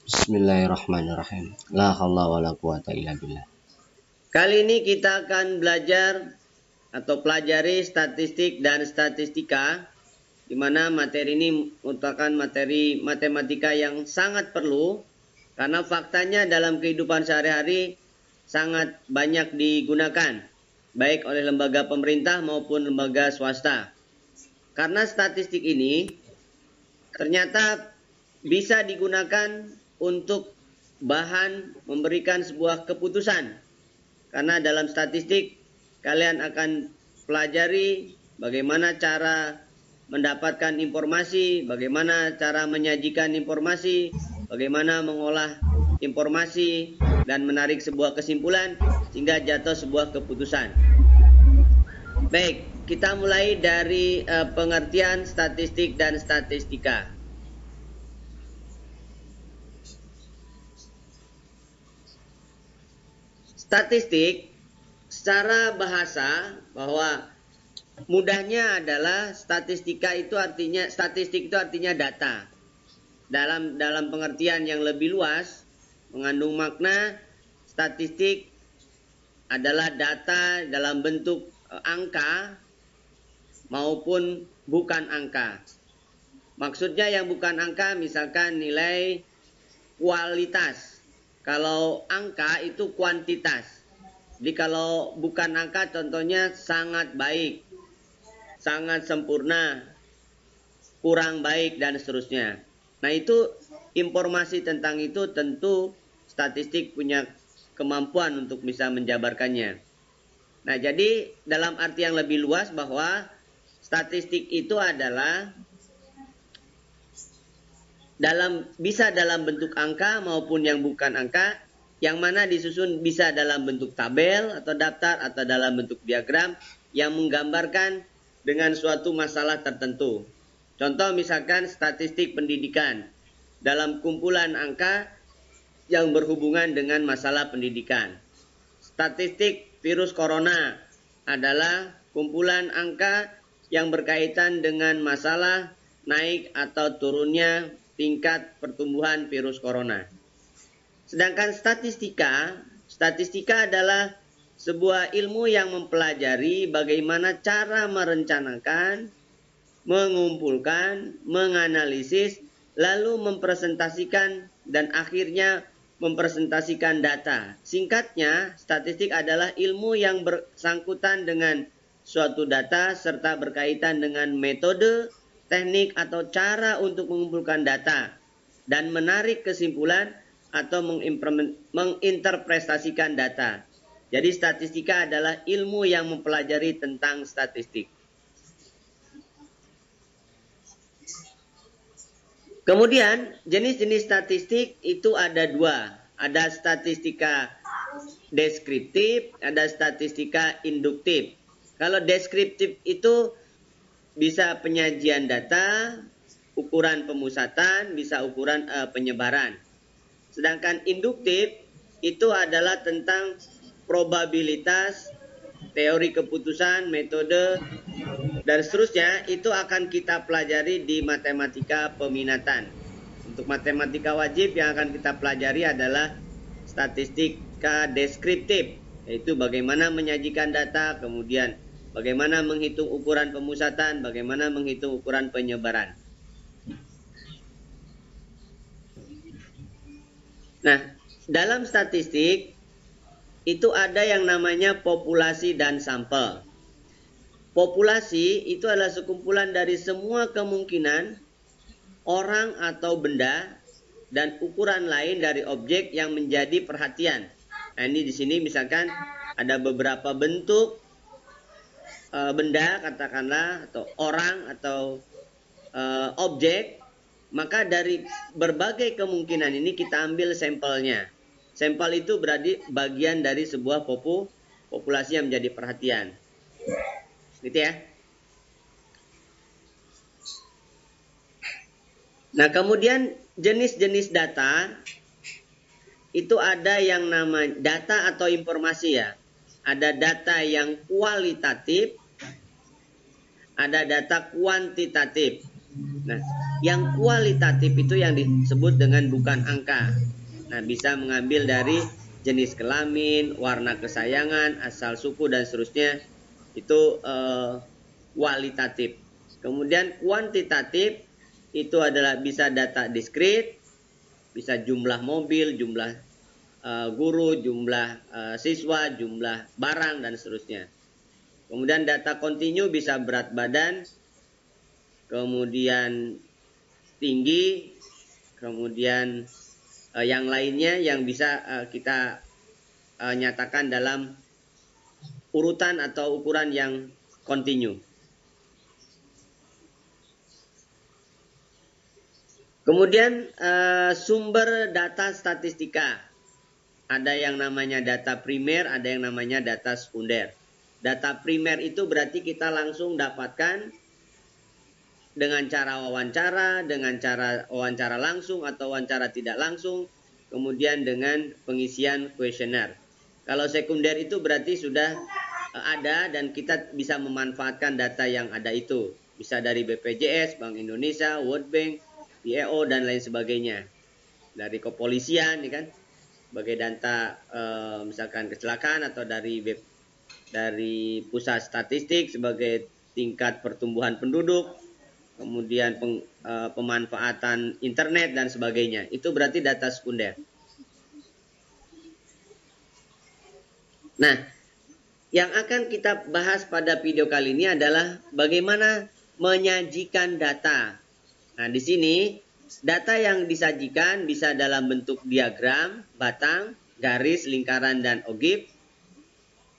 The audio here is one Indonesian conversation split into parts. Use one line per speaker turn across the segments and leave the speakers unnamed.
Bismillahirrahmanirrahim. La haula wala quwata illa billah.
Kali ini kita akan belajar atau pelajari statistik dan statistika, di mana materi ini merupakan materi matematika yang sangat perlu, karena faktanya dalam kehidupan sehari-hari sangat banyak digunakan, baik oleh lembaga pemerintah maupun lembaga swasta. Karena statistik ini ternyata bisa digunakan untuk bahan memberikan sebuah keputusan. Karena dalam statistik kalian akan pelajari bagaimana cara mendapatkan informasi, bagaimana cara menyajikan informasi, bagaimana mengolah informasi dan menarik sebuah kesimpulan sehingga jatuh sebuah keputusan. Baik, kita mulai dari pengertian statistik dan statistika. Statistik secara bahasa bahwa mudahnya adalah statistik itu artinya data. Dalam pengertian yang lebih luas mengandung makna statistik adalah data dalam bentuk angka maupun bukan angka. Maksudnya yang bukan angka misalkan nilai kualitas. Kalau angka itu kuantitas. Jadi kalau bukan angka contohnya sangat baik, sangat sempurna, kurang baik dan seterusnya. Nah itu informasi tentang itu tentu statistik punya kemampuan untuk bisa menjabarkannya. Nah jadi dalam arti yang lebih luas bahwa statistik itu adalah bisa dalam bentuk angka maupun yang bukan angka, yang mana disusun bisa dalam bentuk tabel atau daftar atau dalam bentuk diagram yang menggambarkan dengan suatu masalah tertentu. Contoh misalkan statistik pendidikan dalam kumpulan angka yang berhubungan dengan masalah pendidikan. Statistik virus corona adalah kumpulan angka yang berkaitan dengan masalah naik atau turunnya tingkat pertumbuhan virus corona. Sedangkan statistika adalah sebuah ilmu yang mempelajari bagaimana cara merencanakan, mengumpulkan, menganalisis, lalu mempresentasikan dan akhirnya mempresentasikan data. Singkatnya, statistik adalah ilmu yang bersangkutan dengan suatu data serta berkaitan dengan metode, teknik atau cara untuk mengumpulkan data dan menarik kesimpulan atau menginterpretasikan data. Jadi statistika adalah ilmu yang mempelajari tentang statistik. Kemudian jenis-jenis statistik itu ada dua. Ada statistika deskriptif, ada statistika induktif. Kalau deskriptif itu bisa penyajian data, ukuran pemusatan, bisa ukuran penyebaran. Sedangkan induktif itu adalah tentang probabilitas, teori keputusan, metode, dan seterusnya. Itu akan kita pelajari di matematika peminatan. Untuk matematika wajib yang akan kita pelajari adalah statistika deskriptif, yaitu bagaimana menyajikan data, kemudian bagaimana menghitung ukuran pemusatan, bagaimana menghitung ukuran penyebaran. Nah, dalam statistik itu ada yang namanya populasi dan sampel. Populasi itu adalah sekumpulan dari semua kemungkinan orang atau benda dan ukuran lain dari objek yang menjadi perhatian. Nah, ini di sini misalkan ada beberapa bentuk benda katakanlah atau orang atau objek, maka dari berbagai kemungkinan ini kita ambil sampelnya. Sampel itu berarti bagian dari sebuah populasi yang menjadi perhatian. Gitu ya. Nah, kemudian jenis-jenis data itu ada yang namanya data atau informasi ya. Ada data yang kualitatif, ada data kuantitatif. Nah, Yang kualitatif itu yang disebut dengan bukan angka. Nah, bisa mengambil dari jenis kelamin, warna kesayangan, asal suku dan seterusnya. Itu kualitatif. Kemudian kuantitatif itu adalah bisa data diskrit, bisa jumlah mobil, jumlah guru, jumlah siswa, jumlah barang dan seterusnya. Kemudian data kontinu bisa berat badan, kemudian tinggi, kemudian yang lainnya yang bisa kita nyatakan dalam urutan atau ukuran yang kontinu. Kemudian sumber data statistika. Ada yang namanya data primer, ada yang namanya data sekunder. Data primer itu berarti kita langsung dapatkan dengan cara wawancara langsung atau wawancara tidak langsung, kemudian dengan pengisian kuesioner. Kalau sekunder itu berarti sudah ada dan kita bisa memanfaatkan data yang ada itu. Bisa dari BPJS, Bank Indonesia, World Bank, IEO dan lain sebagainya. Dari kepolisian, ya kan? Sebagai data misalkan kecelakaan atau dari pusat statistik sebagai tingkat pertumbuhan penduduk, kemudian pemanfaatan internet dan sebagainya. Itu berarti data sekunder. Nah, yang akan kita bahas pada video kali ini adalah bagaimana menyajikan data. Nah, di sini data yang disajikan bisa dalam bentuk diagram, batang, garis, lingkaran, dan ogif.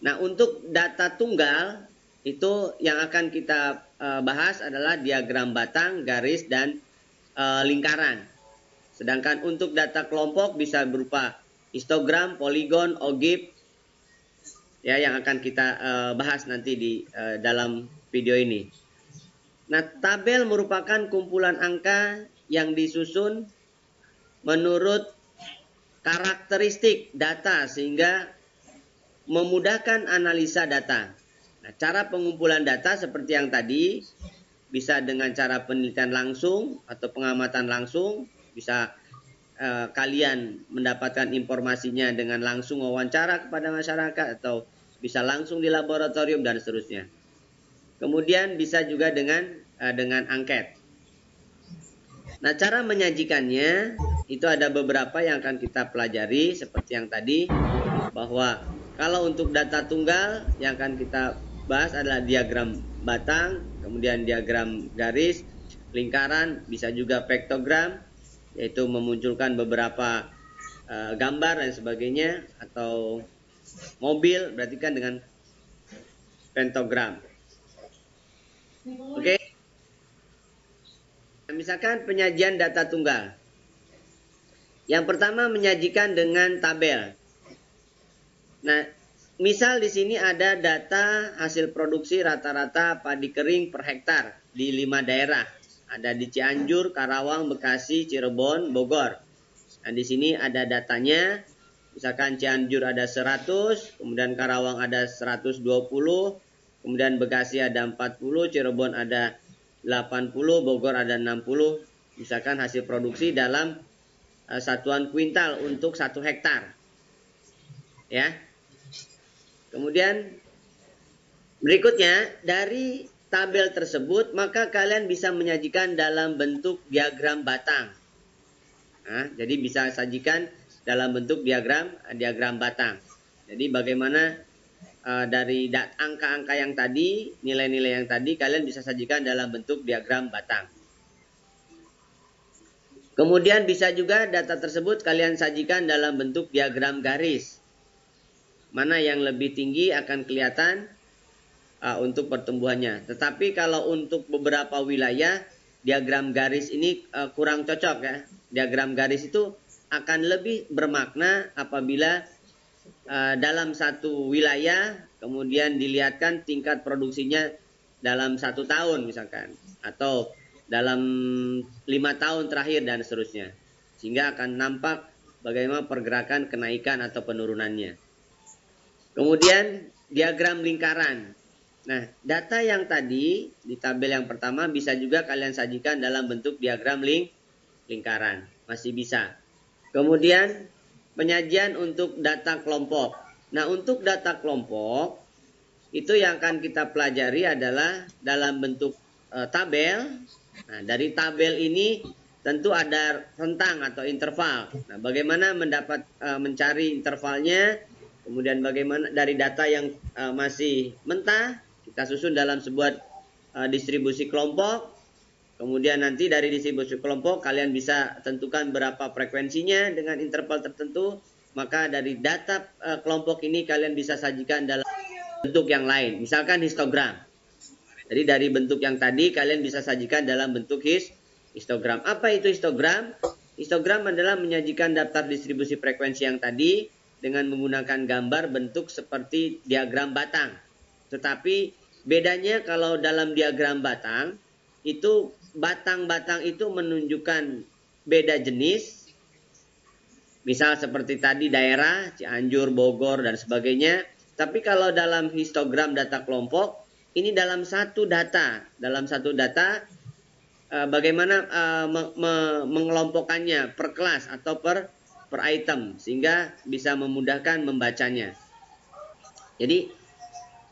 Nah, untuk data tunggal, itu yang akan kita bahas adalah diagram batang, garis, dan lingkaran. Sedangkan untuk data kelompok bisa berupa histogram, poligon, ogif, ya yang akan kita bahas nanti di dalam video ini. Nah, tabel merupakan kumpulan angka yang disusun menurut karakteristik data sehingga memudahkan analisa data. Nah, cara pengumpulan data seperti yang tadi bisa dengan cara penelitian langsung atau pengamatan langsung, bisa kalian mendapatkan informasinya dengan langsung wawancara kepada masyarakat atau bisa langsung di laboratorium dan seterusnya. Kemudian bisa juga dengan angket. Nah, cara menyajikannya itu ada beberapa yang akan kita pelajari seperti yang tadi, bahwa kalau untuk data tunggal yang akan kita bahas adalah diagram batang, kemudian diagram garis, lingkaran, bisa juga vektogram, yaitu memunculkan beberapa gambar dan sebagainya, atau mobil berarti kan dengan pentogram. Oke. Misalkan penyajian data tunggal. Yang pertama menyajikan dengan tabel. Nah, misal di sini ada data hasil produksi rata-rata padi kering per hektar di 5 daerah. Ada di Cianjur, Karawang, Bekasi, Cirebon, Bogor. Nah, di sini ada datanya. Misalkan Cianjur ada 100, kemudian Karawang ada 120, kemudian Bekasi ada 40, Cirebon ada 80, Bogor ada 60. Misalkan hasil produksi dalam satuan kuintal untuk 1 hektar. Ya. Kemudian berikutnya, dari tabel tersebut maka kalian bisa menyajikan dalam bentuk diagram batang. Nah, jadi bisa sajikan dalam bentuk diagram batang. Jadi bagaimana dari angka-angka yang tadi, nilai-nilai yang tadi kalian bisa sajikan dalam bentuk diagram batang. Kemudian bisa juga data tersebut kalian sajikan dalam bentuk diagram garis. Mana yang lebih tinggi akan kelihatan untuk pertumbuhannya. Tetapi kalau untuk beberapa wilayah, diagram garis ini kurang cocok ya. Diagram garis itu akan lebih bermakna apabila dalam satu wilayah kemudian dilihatkan tingkat produksinya dalam 1 tahun misalkan, atau dalam 5 tahun terakhir dan seterusnya, sehingga akan nampak bagaimana pergerakan kenaikan atau penurunannya. Kemudian diagram lingkaran. Nah, data yang tadi di tabel yang pertama bisa juga kalian sajikan dalam bentuk diagram lingkaran. Masih bisa. Kemudian penyajian untuk data kelompok. Nah, untuk data kelompok itu yang akan kita pelajari adalah dalam bentuk tabel. Nah, dari tabel ini tentu ada rentang atau interval. Nah, bagaimana mencari intervalnya, kemudian bagaimana dari data yang masih mentah kita susun dalam sebuah distribusi kelompok. Kemudian nanti dari distribusi kelompok kalian bisa tentukan berapa frekuensinya dengan interval tertentu. Maka dari data kelompok ini kalian bisa sajikan dalam bentuk yang lain. Misalkan histogram. Jadi dari bentuk yang tadi kalian bisa sajikan dalam bentuk histogram. Apa itu histogram? Histogram adalah menyajikan daftar distribusi frekuensi yang tadi dengan menggunakan gambar bentuk seperti diagram batang. Tetapi bedanya kalau dalam diagram batang, itu batang-batang itu menunjukkan beda jenis. Misal seperti tadi daerah, Cianjur, Bogor, dan sebagainya. Tapi kalau dalam histogram data kelompok, ini dalam satu data. Dalam satu data, bagaimana mengelompokkannya per kelas atau per item. Sehingga bisa memudahkan membacanya. Jadi,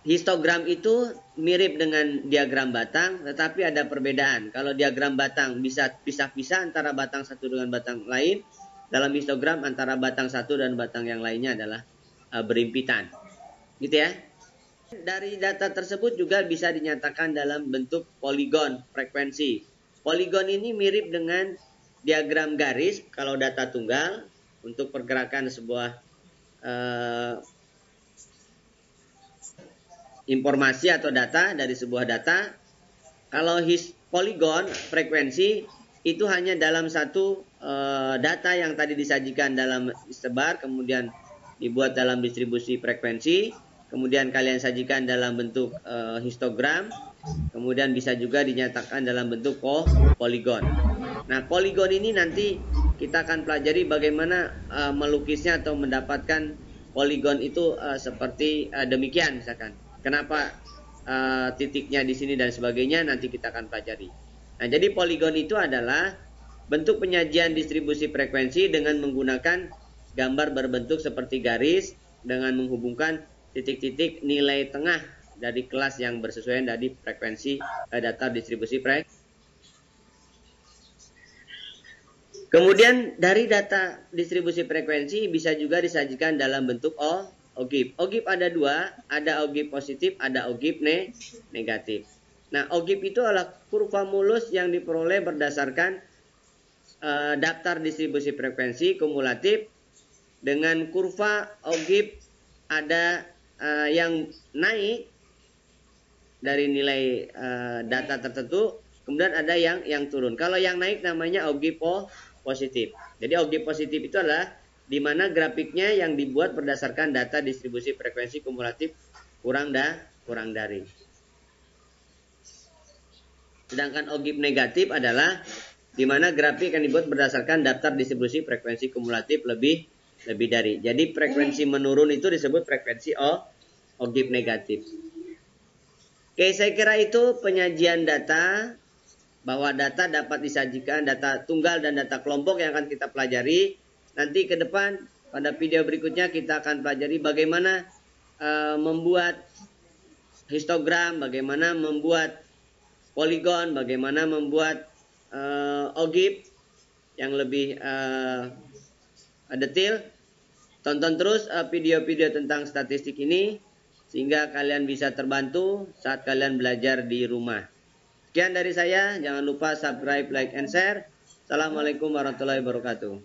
histogram itu mirip dengan diagram batang, tetapi ada perbedaan. Kalau diagram batang bisa pisah-pisah antara batang satu dengan batang lain, dalam histogram antara batang satu dan batang yang lainnya adalah berimpitan. Gitu ya. Dari data tersebut juga bisa dinyatakan dalam bentuk poligon frekuensi. Poligon ini mirip dengan diagram garis kalau data tunggal untuk pergerakan sebuah informasi atau data dari sebuah data. Kalau poligon frekuensi itu hanya dalam satu data yang tadi disajikan dalam isebar, kemudian dibuat dalam distribusi frekuensi, kemudian kalian sajikan dalam bentuk histogram, kemudian bisa juga dinyatakan dalam bentuk poligon. Nah, poligon ini nanti kita akan pelajari bagaimana melukisnya atau mendapatkan poligon itu seperti demikian misalkan. Kenapa titiknya di sini dan sebagainya nanti kita akan pelajari. Nah, jadi poligon itu adalah bentuk penyajian distribusi frekuensi dengan menggunakan gambar berbentuk seperti garis dengan menghubungkan titik-titik nilai tengah dari kelas yang bersesuaian dari frekuensi data distribusi frekuensi. Kemudian dari data distribusi frekuensi bisa juga disajikan dalam bentuk OGIF. OGIF ada dua, ada OGIF positif, ada OGIF negatif. Nah, OGIF itu adalah kurva mulus yang diperoleh berdasarkan daftar distribusi frekuensi kumulatif dengan kurva OGIF ada yang naik dari nilai data tertentu, kemudian ada yang turun. Kalau yang naik namanya OGIF positif. Jadi OGIF positif itu adalah di mana grafiknya yang dibuat berdasarkan data distribusi frekuensi kumulatif kurang dari. Sedangkan OGIF negatif adalah di mana grafik yang dibuat berdasarkan daftar distribusi frekuensi kumulatif lebih dari. Jadi frekuensi menurun itu disebut frekuensi OGIF negatif. Oke, saya kira itu penyajian data, bahwa data dapat disajikan, data tunggal dan data kelompok yang akan kita pelajari. Nanti ke depan pada video berikutnya kita akan pelajari bagaimana membuat histogram, bagaimana membuat poligon, bagaimana membuat OGIF yang lebih detail. Tonton terus video-video tentang statistik ini sehingga kalian bisa terbantu saat kalian belajar di rumah. Sekian dari saya, jangan lupa subscribe, like, and share. Assalamualaikum warahmatullahi wabarakatuh.